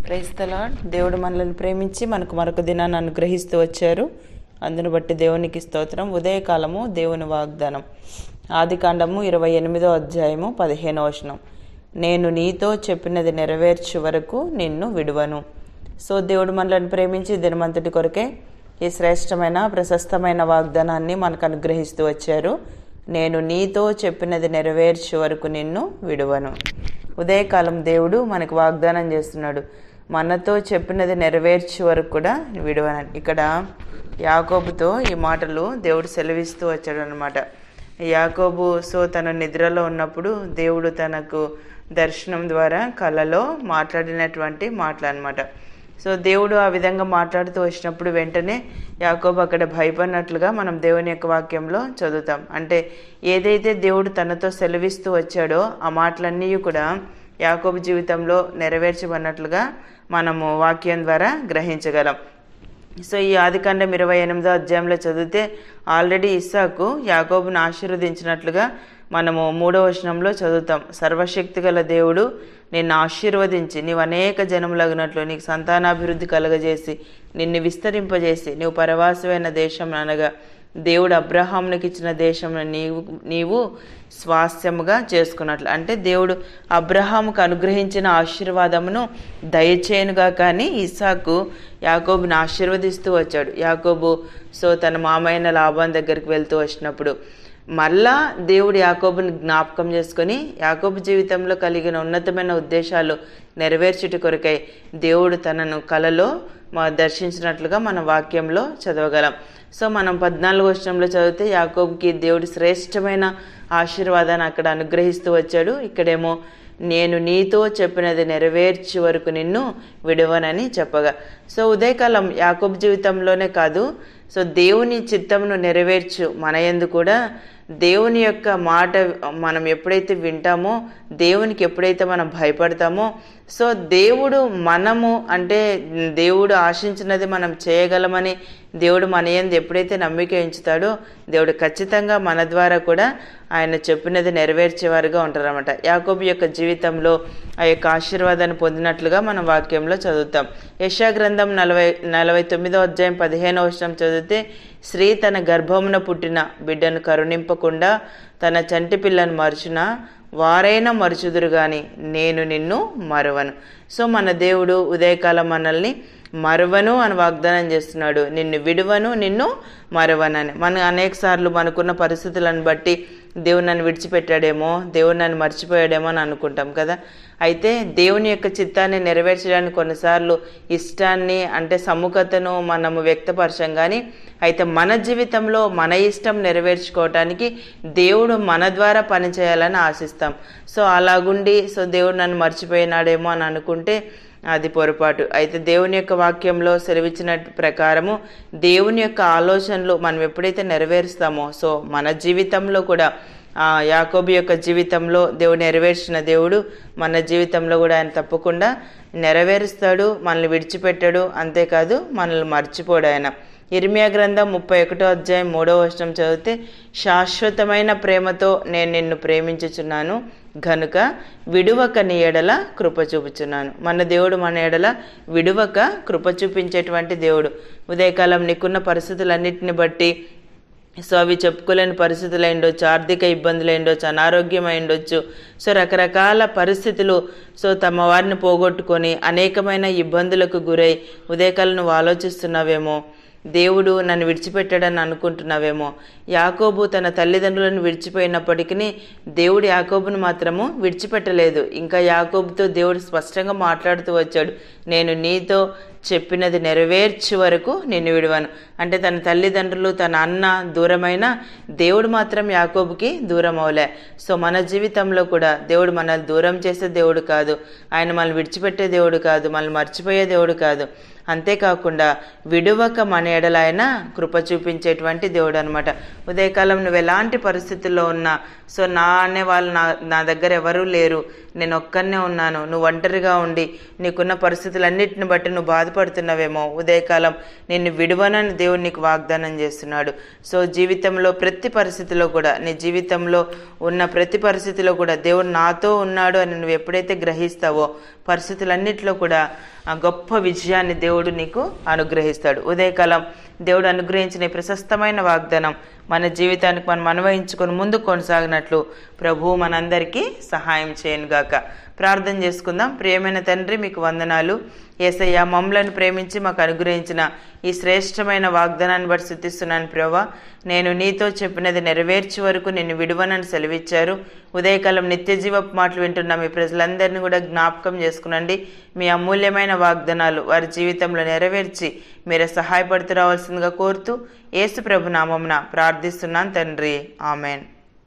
Praise the lord. దేవుడు మనల్ని ప్రేమించి మనకు మరొక దినాన్ని అనుగ్రహిస్తూ వచ్చారు. అందును బట్టి దేవునికి స్తోత్రం. ఉదయకాలము దేవుని వాగ్దానం. ఆదికాండము 28వ అధ్యాయము 15వ వచనం. నేను నీతో చెప్పినది నెరవేర్చు వరకు నిన్ను విడువను. సో దేవుడు మనల్ని ప్రేమించి దినమంతటి కొరకే ఈ శ్రేష్టమైన ప్రశస్తమైన వాగ్దానాన్ని మనకు అనుగ్రహిస్తూ వచ్చారు. నేను నీతో చెప్పినది నెరవేర్చు వరకు నిన్ను విడువను. ఉదయకాలం దేవుడు మనకు వాగ్దానం చేస్తున్నాడు, మనతో చెప్పినది నెరవేర్చే వరకు కూడా విడువనని. ఇక్కడ యాకోబుతో ఈ మాటలు దేవుడు సెలవిస్తూ వచ్చాడు అనమాట. యాకోబు తన నిద్రలో ఉన్నప్పుడు దేవుడు తనకు దర్శనం ద్వారా కలలో మాట్లాడినటువంటి మాటలు అనమాట. దేవుడు ఆ విధంగా మాట్లాడుతూ వచ్చినప్పుడు వెంటనే యాకోబు అక్కడ భయపడినట్లుగా మనం దేవుని యొక్క వాక్యంలో చదువుతాం. అంటే ఏదైతే దేవుడు తనతో సెలవిస్తూ వచ్చాడో ఆ మాటలన్నీ కూడా యాకోబు జీవితంలో నెరవేర్చబడినట్లుగా మనము వాక్యం ద్వారా గ్రహించగలం. ఈ ఆదికాండం 28వ అధ్యాయంలో చదివితే ఆల్రెడీ ఇస్సాకు యాకోబును ఆశీర్వదించినట్లుగా మనము 3వ వచనంలో చదువుతాం. సర్వశక్తి గల దేవుడు నిన్ను ఆశీర్వదించి నీవు అనేక జనములగినట్లు నీకు సంతానాభివృద్ధి కలగజేసి నిన్ను విస్తరింపజేసి నీవు పరవాసమైన దేశం అనగా దేవుడు అబ్రహామునికి ఇచ్చిన దేశం నీవు స్వాస్థ్యముగా చేసుకున్నట్లు. అంటే దేవుడు అబ్రహాముకు అనుగ్రహించిన ఆశీర్వాదమును దయచేయనుగా కానీ ఇస్సాకు యాకోబుని ఆశీర్వదిస్తూ వచ్చాడు. యాకోబు తన మామయ్య లాబాను దగ్గరికి వెళ్తూ వచ్చినప్పుడు మళ్ళా దేవుడు యాకోబుని జ్ఞాపకం చేసుకొని యాకోబు జీవితంలో కలిగిన ఉన్నతమైన ఉద్దేశాలు నెరవేర్చుట కొరకై దేవుడు తనను కలలో దర్శించినట్లుగా మన వాక్యంలో చదవగలం. మనం 14వ వచనంలో చదివితే యాకోబుకి దేవుడు శ్రేష్టమైన ఆశీర్వాదాన్ని అక్కడ అనుగ్రహిస్తూ వచ్చాడు. ఇక్కడేమో నేను నీతో చెప్పినది నెరవేర్చే వరకు నిన్ను విడవనని చెప్పగా. ఉదయకాలం యాకోబు జీవితంలోనే కాదు, దేవుని చిత్తమును నెరవేర్చు మన యందు కూడా దేవుని యొక్క మాట మనం ఎప్పుడైతే వింటామో, దేవునికి ఎప్పుడైతే మనం భయపడతామో, దేవుడు మనము అంటే దేవుడు ఆశించినది మనం చేయగలమని దేవుడు మన యందు ఎప్పుడైతే నమ్మిక ఉంచుతాడో దేవుడు ఖచ్చితంగా మన ద్వారా కూడా ఆయన చెప్పినది నెరవేర్చేవారుగా ఉంటారన్నమాట. యాకోబు యొక్క జీవితంలో ఆ యొక్క ఆశీర్వాదాన్ని పొందినట్లుగా మనం వాక్యంలో చదువుతాం. యెషయా గ్రంథం 49వ అధ్యాయం 15వ వచనం చదివితే స్త్రీ తన గర్భమున పుట్టిన బిడ్డను కరుణింపకుండా తన చంటి పిల్లను మరుచున వారైనా మరుచుదురు గాని నేను నిన్ను మరువను. మన దేవుడు ఉదయకాలం మనల్ని మరువను అని వాగ్దానం చేస్తున్నాడు. నిన్ను విడువను, నిన్ను మరువనని. మనం అనేక సార్లు మనకున్న పరిస్థితులను బట్టి దేవుడు నన్ను విడిచిపెట్టాడేమో, దేవుడు నన్ను మర్చిపోయాడేమో అని అనుకుంటాం కదా. అయితే దేవుని యొక్క చిత్తాన్ని నెరవేర్చడానికి కొన్నిసార్లు ఇష్టాన్ని అంటే సముఖతను మనము వ్యక్తపరచం. కానీ అయితే మన జీవితంలో మన ఇష్టం నెరవేర్చుకోవటానికి దేవుడు మన ద్వారా పనిచేయాలని ఆశిస్తాం. అలాగుండి దేవుడు నన్ను మర్చిపోయినాడేమో అని అనుకుంటే అది పొరపాటు. అయితే దేవుని యొక్క వాక్యంలో సెలవిచ్చిన ప్రకారము దేవుని యొక్క ఆలోచనలు మనం ఎప్పుడైతే నెరవేరుస్తామో మన జీవితంలో కూడా యాకోబు యొక్క జీవితంలో దేవుడు నెరవేర్చిన దేవుడు మన జీవితంలో కూడా ఆయన తప్పకుండా నెరవేరుస్తాడు. మనల్ని విడిచిపెట్టాడు, అంతేకాదు మనల్ని మర్చిపోడు ఆయన. ఇర్మియా గ్రంథం 31వ అధ్యాయం 3వ వచనం చదివితే శాశ్వతమైన ప్రేమతో నేను నిన్ను ప్రేమించుచున్నాను గనుక విడువక నీ ఎడల కృప చూపుచున్నాను. మన దేవుడు మన ఎడల విడువక కృప చూపించేటువంటి దేవుడు. ఉదయకాలం నీకున్న పరిస్థితులన్నిటిని బట్టి అవి చెప్పుకోలేని పరిస్థితులు అయిండొచ్చు, ఆర్థిక ఇబ్బందులు అయిండొచ్చు, అనారోగ్యం అయిండొచ్చు, రకరకాల పరిస్థితులు తమ వారిని పోగొట్టుకొని అనేకమైన ఇబ్బందులకు గురై ఉదయకాలం నువ్వు ఆలోచిస్తున్నావేమో, దేవుడు నన్ను విడిచిపెట్టాడని అనుకుంటున్నావేమో. యాకోబు తన తల్లిదండ్రులను విడిచిపోయినప్పటికీ దేవుడు యాకోబును మాత్రము విడిచిపెట్టలేదు. ఇంకా యాకోబుతో దేవుడు స్పష్టంగా మాట్లాడుతూ వచ్చాడు, నేను నీతో చెప్పినది నెరవేర్చే వరకు నిన్ను విడువను. అంటే తన తల్లిదండ్రులు తన అన్న దూరమైన దేవుడు మాత్రం యాకోబుకి దూరం అవలే. మన జీవితంలో కూడా దేవుడు మనల్ని దూరం చేసే దేవుడు కాదు, ఆయన మనల్ని విడిచిపెట్టే దేవుడు కాదు, మనల్ని మర్చిపోయే దేవుడు కాదు. అంతేకాకుండా విడువక మన ఎడల ఆయన కృప చూపించేటువంటి దేవుడు అనమాట. ఉదయకాలం నువ్వు ఎలాంటి పరిస్థితుల్లో ఉన్నా నా అనే వాళ్ళు నా దగ్గర ఎవరూ లేరు, నేను ఒక్కనే ఉన్నాను, నువ్వు ఒంటరిగా ఉండి నీకున్న పరిస్థితులన్నిటిని బట్టి నువ్వు బాధపడుతున్నావేమో, ఉదయకాలం నిన్ను విడువనని దేవుడు నీకు వాగ్దానం చేస్తున్నాడు. జీవితంలో ప్రతి పరిస్థితిలో కూడా నీ జీవితంలో ఉన్న ప్రతి పరిస్థితిలో కూడా దేవుడు నాతో ఉన్నాడు అని నువ్వు ఎప్పుడైతే గ్రహిస్తావో పరిస్థితులన్నిటిలో కూడా ఆ గొప్ప విజయాన్ని దేవుడు నీకు అనుగ్రహిస్తాడు. ఉదయకాలం దేవుడు అనుగ్రహించిన ప్రశస్తమైన వాగ్దానం మన జీవితానికి మనం అన్వయించుకొని ముందుకు కొనసాగినట్లు ప్రభువు మనందరికీ సహాయం చేయనుగాక. ప్రార్థన చేసుకుందాం. ప్రియమైన తండ్రి, మీకు వందనాలు. యేసయ్య, మమ్మలను ప్రేమించి మాకు అనుగ్రహించిన ఈ శ్రేష్టమైన వాగ్దానాన్ని బట్టి స్తుతిస్తున్నాను ప్రభువా. నేను నీతో చెప్పినది నెరవేర్చే వరకు నిన్ను విడువనని సెలవిచ్చారు. ఉదయకాలం నిత్య జీవపు మాటలు వింటున్న మీ ప్రజలందరినీ కూడా జ్ఞాపకం చేసుకునండి. మీ అమూల్యమైన వాగ్దానాలు వారి జీవితంలో నెరవేర్చి మీరే సహాయపడుతూ రావాల్సిందిగా కోరుతూ యేసు ప్రభు నామమున ప్రార్థిస్తున్నాను తండ్రి. ఆమెన్.